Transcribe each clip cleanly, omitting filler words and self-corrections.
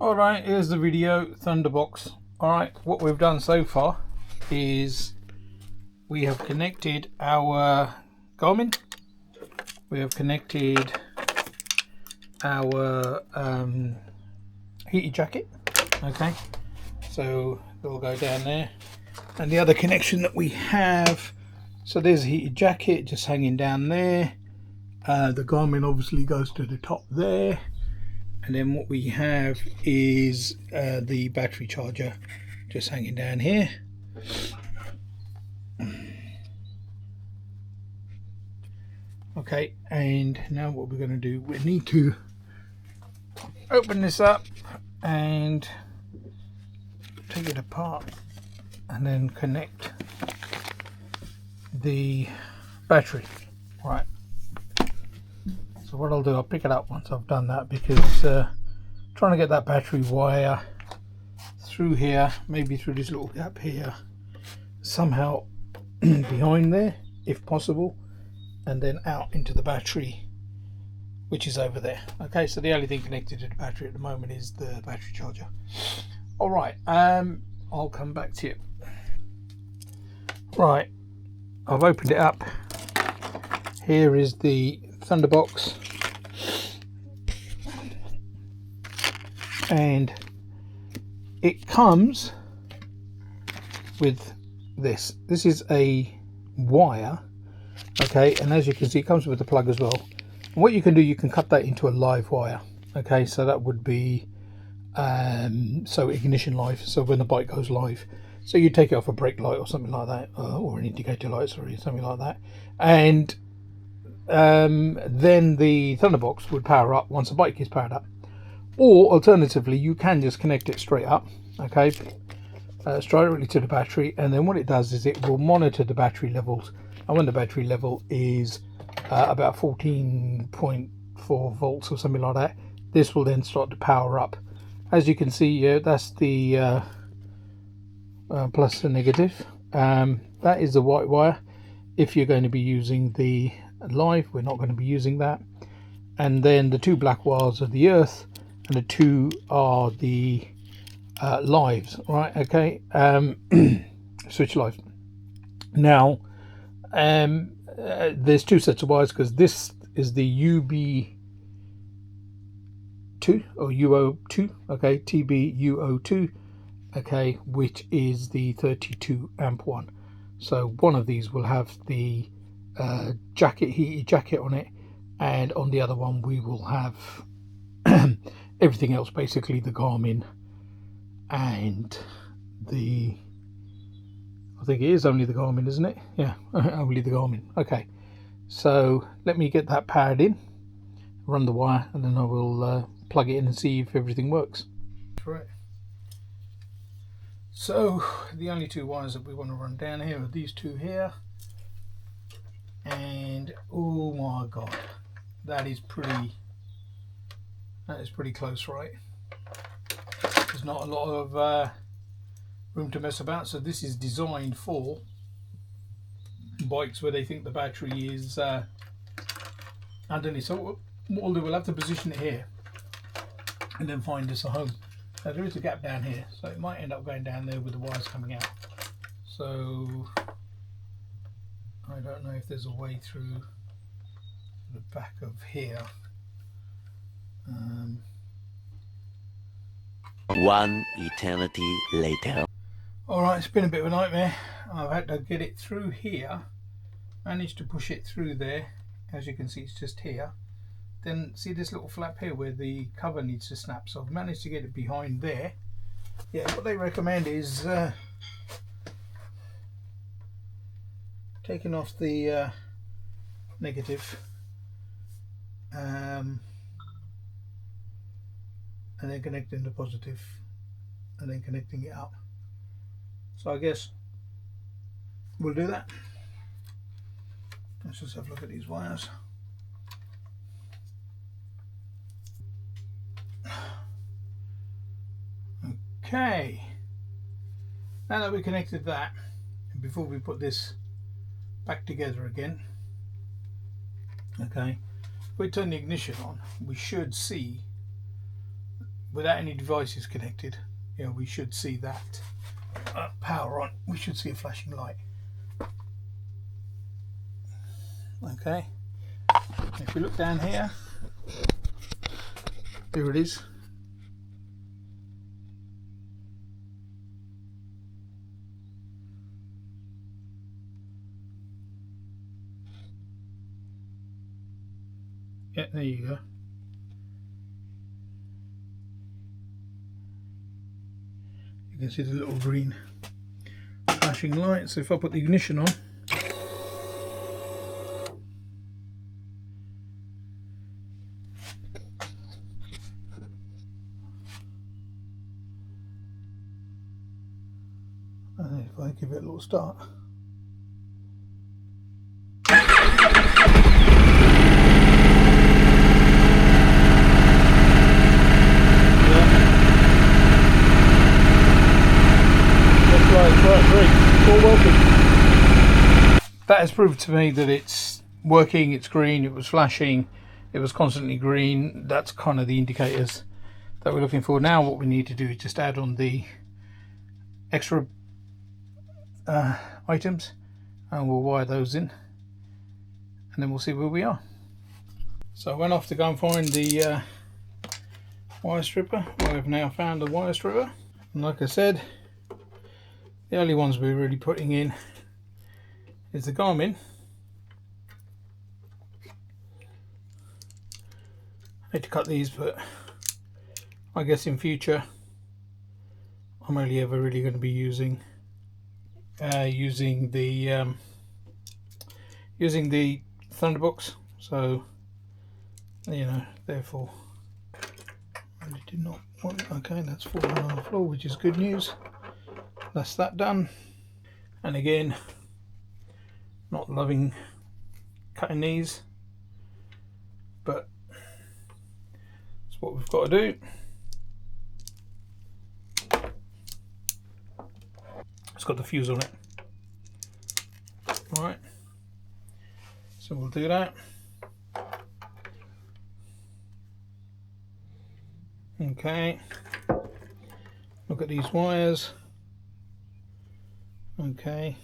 Alright, here's the video, ThunderBox. Alright, what we've done so far is we have connected our Garmin, we have connected our heated jacket, okay, so it'll go down there, and the other connection that we have, so there's a heated jacket just hanging down there, the Garmin obviously goes to the top there, and then what we have is the battery charger just hanging down here. Okay, and now what we're going to do, we need to open this up and take it apart and then connect the battery. Right, so what I'll do, I'll pick it up once I've done that, because trying to get that battery wire through here, maybe through this little gap here, somehow behind there if possible, and then out into the battery, which is over there. Okay, so the only thing connected to the battery at the moment is the battery charger. All right, I'll come back to you. Right, I've opened it up. Here is the ThunderBox, and it comes with this. This is a wire, okay, and as you can see, it comes with the plug as well. And what you can do, you can cut that into a live wire, okay, so that would be so ignition live, so when the bike goes live, so you take it off a brake light or something like that, or an indicator light, sorry, something like that, and then the ThunderBox would power up once the bike is powered up. Or alternatively, you can just connect it straight up, okay, straight directly to the battery, and then what it does is it will monitor the battery levels, and when the battery level is about 14.4 volts or something like that, this will then start to power up. As you can see, that's the plus and negative. That is the white wire. If you're going to be using the live, we're not going to be using that. And then the two black wires are the earth, and the two are the lives, right? Okay, switch live. Now there's two sets of wires, because this is the UB2 or UO2, okay, TBUO2, okay, which is the 32 amp one. So one of these will have the heated jacket on it, and on the other one we will have everything else, basically the Garmin and the, I think it is only the Garmin, isn't it? Yeah, only the Garmin. Okay, so let me get that powered in, run the wire, and then I will plug it in and see if everything works. Right. So the only two wires that we want to run down here are these two here, and oh my god, that is pretty close, right? There's not a lot of room to mess about, so this is designed for bikes where they think the battery is underneath. So what we'll do, we'll have to position it here and then find us a home. Now there is a gap down here, so it might end up going down there with the wires coming out. So I don't know if there's a way through the back of here. One eternity later. Alright, it's been a bit of a nightmare. I've had to get it through here, managed to push it through there. As you can see, it's just here. Then see this little flap here where the cover needs to snap, so I've managed to get it behind there. Yeah, what they recommend is taking off the negative and then connecting the positive and then connecting it up. So I guess we'll do that. Let's just have a look at these wires. Okay, now that we connected that, and before we put this back together again, okay, if we turn the ignition on, we should see without any devices connected, you know, we should see that power on. We should see a flashing light. Okay, if we look down here, there it is. Yeah, there you go. You can see the little green flashing light. So if I put the ignition on, and if I give it a little start, that has proved to me that it's working. It's green. It was flashing. It was constantly green. That's kind of the indicators that we're looking for. Now what we need to do is just add on the extra items, and we'll wire those in, and then we'll see where we are. So I went off to go and find the wire stripper. I've now found the wire stripper, and like I said, the only ones we're really putting in is the Garmin. I hate to cut these, but I guess in future I'm only ever really going to be using the ThunderBox. So, you know, therefore I did not want. Okay, that's falling on the floor, which is good news. That's that done. And again, not loving cutting these, but it's what we've got to do. It's got the fuse on it. Alright, so we'll do that. Okay, look at these wires. Okay,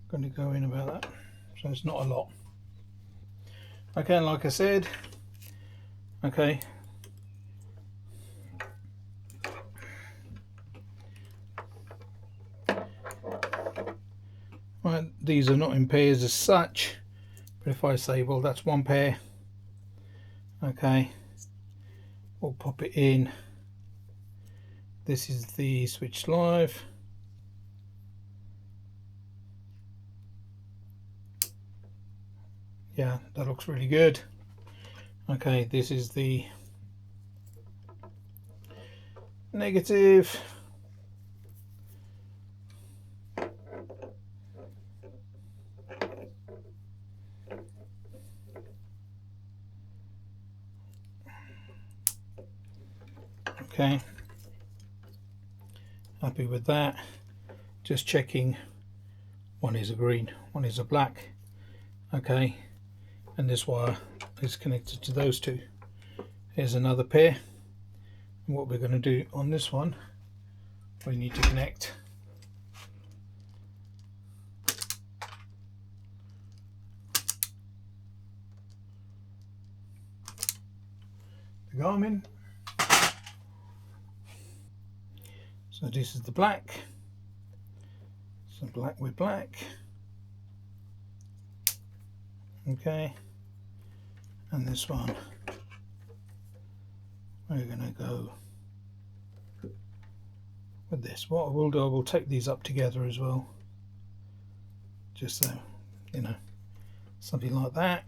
going to go in about that, so it's not a lot. Okay, and like I said, okay, right, these are not in pairs as such, but if I say, well, that's one pair, okay, we'll pop it in. This is the switch live. Yeah, that looks really good. Okay, this is the negative. Okay, happy with that. Just checking, one is a green, one is a black. Okay, and this wire is connected to those two. Here's another pair, and what we're going to do on this one, we need to connect the Garmin. So this is the black, so black with black. Okay, and this one we're going to go with this. What I will do, I will take these up together as well, just so you know, something like that.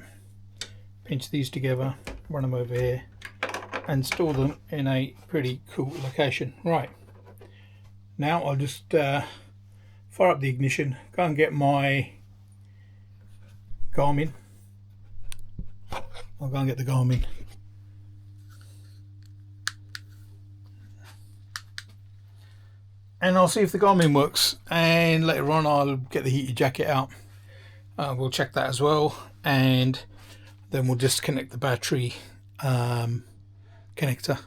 Pinch these together, run them over here, and store them in a pretty cool location. Right, now I'll just fire up the ignition, go and get my Garmin. I'll go and get the Garmin. And I'll see if the Garmin works, and later on I'll get the heated jacket out. We'll check that as well, and then we'll just connect the battery connector,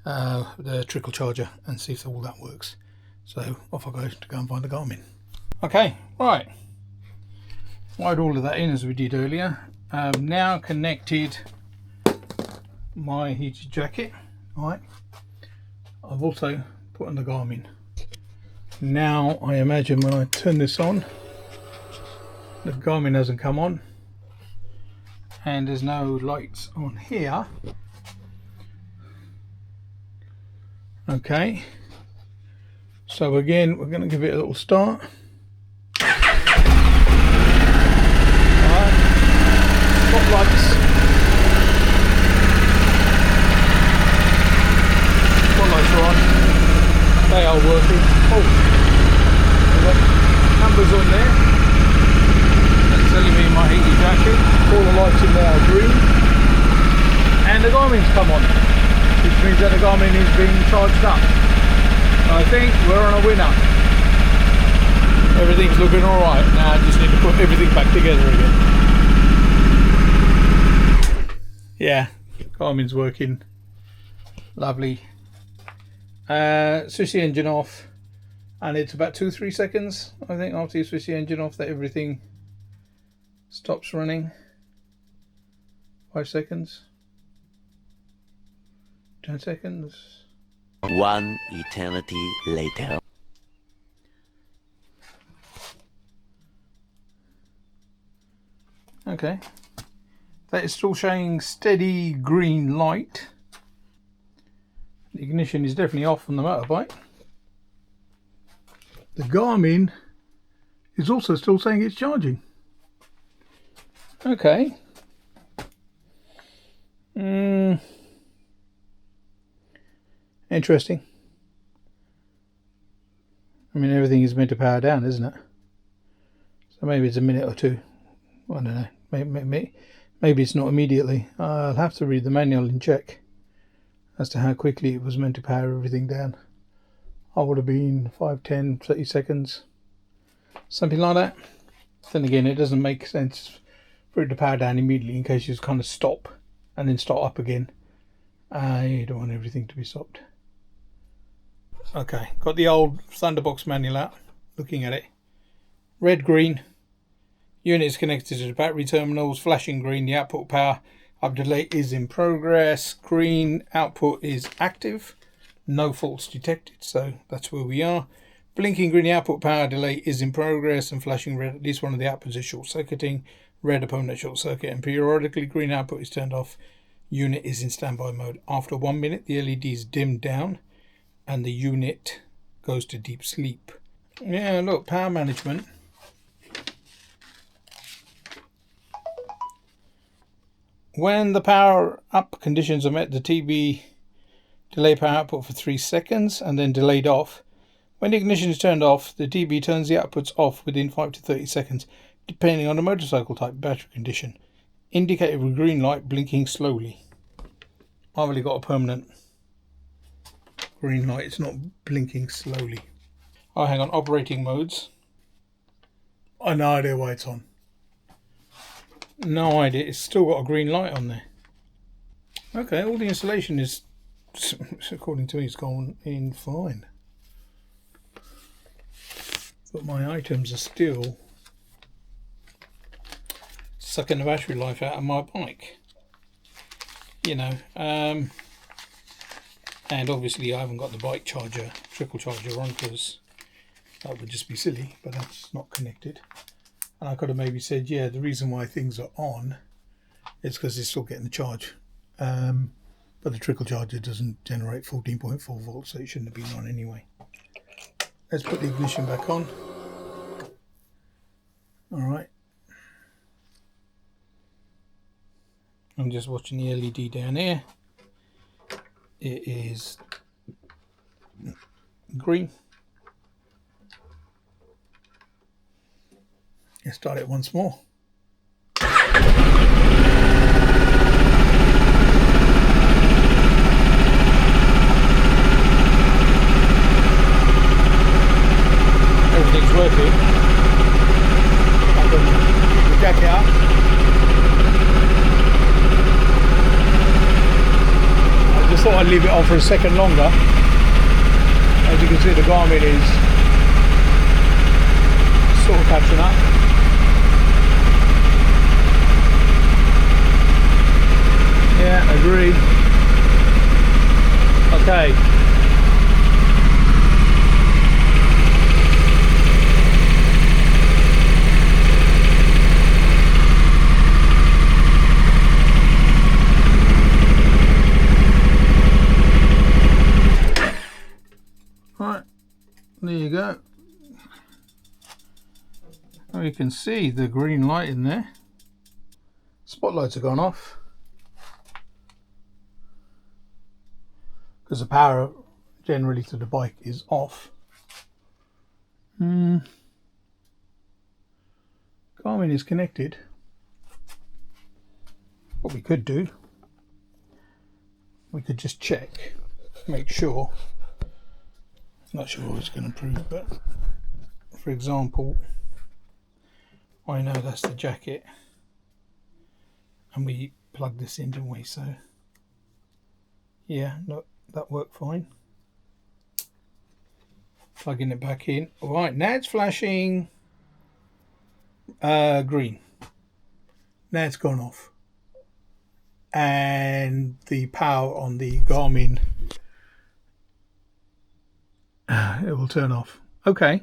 the trickle charger, and see if all that works. So off I go to go and find the Garmin. Okay, right. Wired all of that in as we did earlier. Now connected my heated jacket. Right. I've also put on the Garmin. Now I imagine when I turn this on, the Garmin hasn't come on, and there's no lights on here. Okay, so again we're going to give it a little start. Alright, spotlights. Spotlights are on. They are working. Oh, numbers on there. That's telling me my heated jacket. All the lights in there are green. And the Garmin's come on, which means that the Garmin is being charged up. I think we're on a winner. Everything's looking alright. Now I just need to put everything back together again. Yeah, Garmin's working. Lovely. Switch the engine off, and it's about 2-3 seconds, I think, after you switch the engine off that everything stops running. 5 seconds. 10 seconds. 1 eternity later. Okay. That is still showing steady green light. The ignition is definitely off on the motorbike. The Garmin is also still saying it's charging. Okay. Interesting. I mean, everything is meant to power down, isn't it? So maybe it's a minute or two. I don't know. Maybe it's not immediately. I'll have to read the manual and check as to how quickly it was meant to power everything down. I would have been 5, 10, 30 seconds. Something like that. Then again, it doesn't make sense for it to power down immediately in case you just kind of stop and then start up again. I don't want everything to be stopped. Okay, got the old ThunderBox manual out, looking at it. Red, green. Unit is connected to the battery terminals. Flashing green, the output power up delay is in progress. Green, output is active. No faults detected, so that's where we are. Blinking green, the output power delay is in progress, and flashing red, at least one of the outputs is short circuiting. Red upon that short circuit, and periodically green output is turned off. Unit is in standby mode. After 1 minute, the LED is dimmed down and the unit goes to deep sleep. Yeah, look, power management. When the power up conditions are met, the TB delay power output for 3 seconds and then delayed off. When the ignition is turned off, the TB turns the outputs off within 5 to 30 seconds, depending on the motorcycle type, battery condition. Indicated with green light blinking slowly. I've only got a permanent green light, it's not blinking slowly. Oh, hang on, operating modes. I have no idea why it's on. No idea, it's still got a green light on there. Okay, all the installation is, according to me, it's gone in fine. But my items are still sucking the battery life out of my bike. You know, and obviously I haven't got the bike charger, trickle charger on, because that would just be silly, but that's not connected. And I could have maybe said, yeah, the reason why things are on is because it's still getting the charge. But the trickle charger doesn't generate 14.4 volts, so it shouldn't have been on anyway. Let's put the ignition back on. Alright. I'm just watching the LED down here. It is green. Let's start it once more. Everything's working. I've got the jacket out. I just might leave it on for a second longer. As you can see, the Garmin is sort of catching up. Yeah, agree. Okay. Right, there you go. Now you can see the green light in there. Spotlights have gone off because the power generally to the bike is off. Garmin is connected. What we could do, we could just check, make sure. Not sure what it's going to prove, but for example, I know that's the jacket, and we plugged this in, didn't we? So yeah, look, that worked fine. Plugging it back in. All right, now it's flashing green. Now it's gone off, and the power on the Garmin, it will turn off. Okay,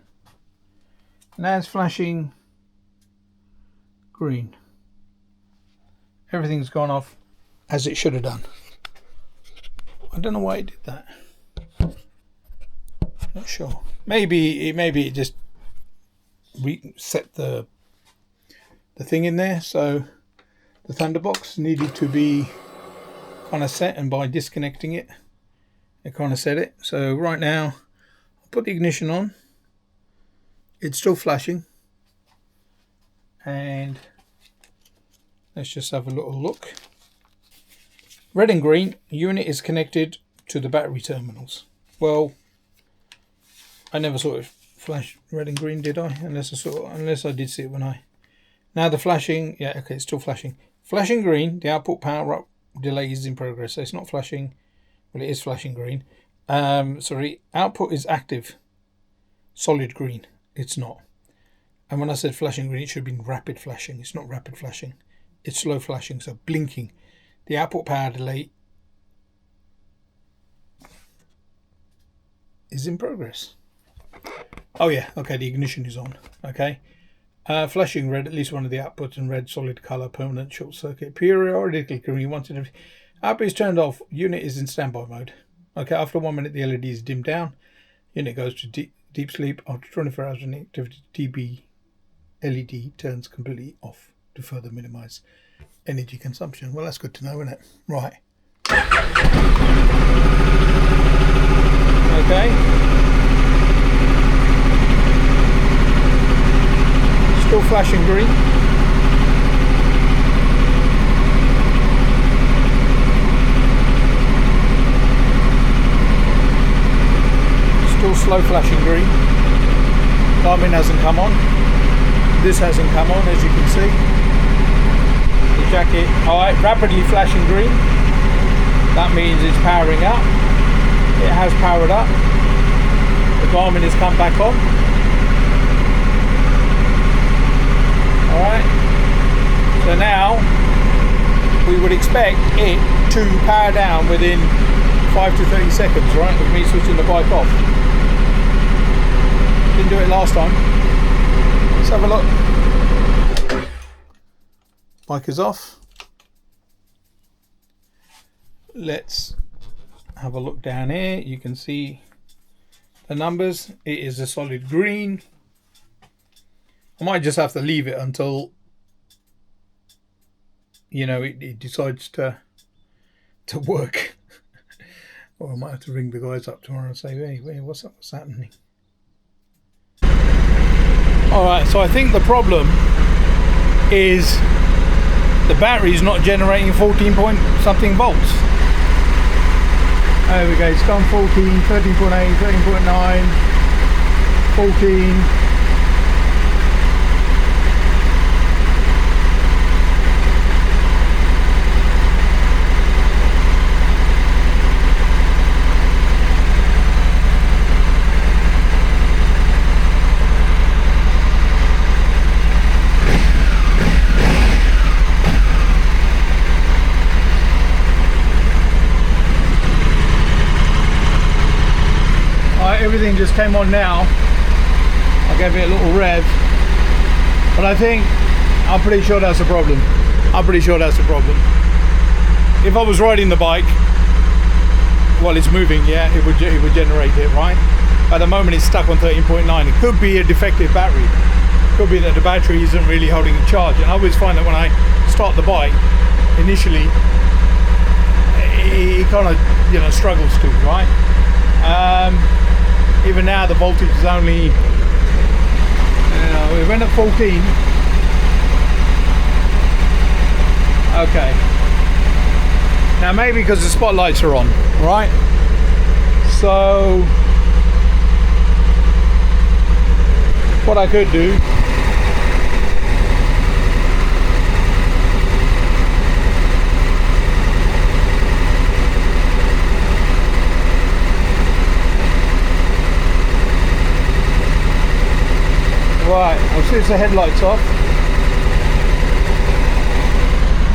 now it's flashing green. Everything's gone off as it should have done. I don't know why it did that. Not sure. Maybe it just reset the thing in there. So the ThunderBox needed to be kind of set, and by disconnecting it, it kind of set it. So right now, I'll put the ignition on. It's still flashing, and let's just have a little look. Red and green unit is connected to the battery terminals. Well, I never saw it flash red and green, did I? Unless I did see it when I. Now the flashing, yeah, okay, it's still flashing. Flashing green, the output power up delay is in progress. So it's not flashing, well, it is flashing green. Sorry, output is active, solid green. It's not. And when I said flashing green, it should have been rapid flashing. It's not rapid flashing. It's slow flashing, so blinking. The output power delay is in progress. Oh yeah, okay, the ignition is on. Okay. Flashing red, at least one of the outputs, and red solid color, permanent short circuit, periodically green once in every. Output is turned off, unit is in standby mode. Okay, after 1 minute the LED is dimmed down. Unit goes to deep sleep. After 24 hours of activity, TB LED turns completely off to further minimize energy consumption. Well, that's good to know, isn't it? Right. Okay. Still flashing green. Still slow flashing green. Garmin hasn't come on. This hasn't come on, as you can see. The jacket, alright, rapidly flashing green. That means it's powering up. It has powered up. The Garmin has come back on. Alright. So now we would expect it to power down within 5 to 30 seconds, right? With me switching the bike off. Didn't do it last time. Let's have a look. Bike is off. Let's have a look down here. You can see the numbers. It is a solid green. I might just have to leave it until, you know, it decides to work. Or I might have to ring the guys up tomorrow and say, hey, what's up? What's happening? Alright, so I think the problem is the battery is not generating 14 point something volts. There we go, it's gone 14, 13.8, 13.9, 14. everything just came on now. I gave it a little rev, but I'm pretty sure that's a problem. If I was riding the bike while it's moving, yeah, it would generate it, right? At the moment it's stuck on 13.9. It could be a defective battery. It could be that the battery isn't really holding a charge. And I always find that when I start the bike, initially, it kind of, struggles to, right? Even now the voltage is only, it went at 14. Okay. Now maybe because the spotlights are on, right? So what I could do I'll switch the headlights off.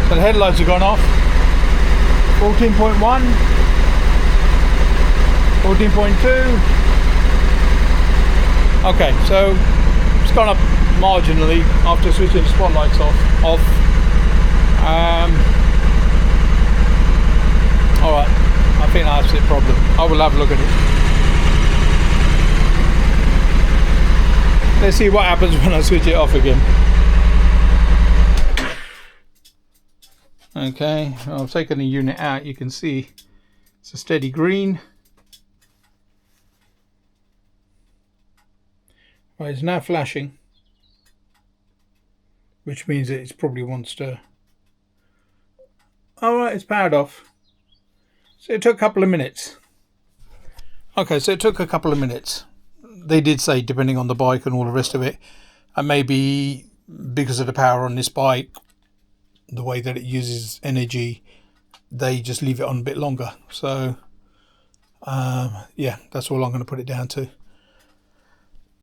So the headlights have gone off. 14.1, 14.2. Okay, so it's gone up marginally after switching the spotlights off. Alright, I think that's the problem. I will have a look at it. Let's see what happens when I switch it off again. Okay, I've taken the unit out. You can see it's a steady green. Right, it's now flashing, which means that it probably wants to. Alright, it's powered off. So it took a couple of minutes. Okay, so it took a couple of minutes. They did say, depending on the bike and all the rest of it, and maybe because of the power on this bike, the way that it uses energy, they just leave it on a bit longer. So yeah, that's all I'm going to put it down to.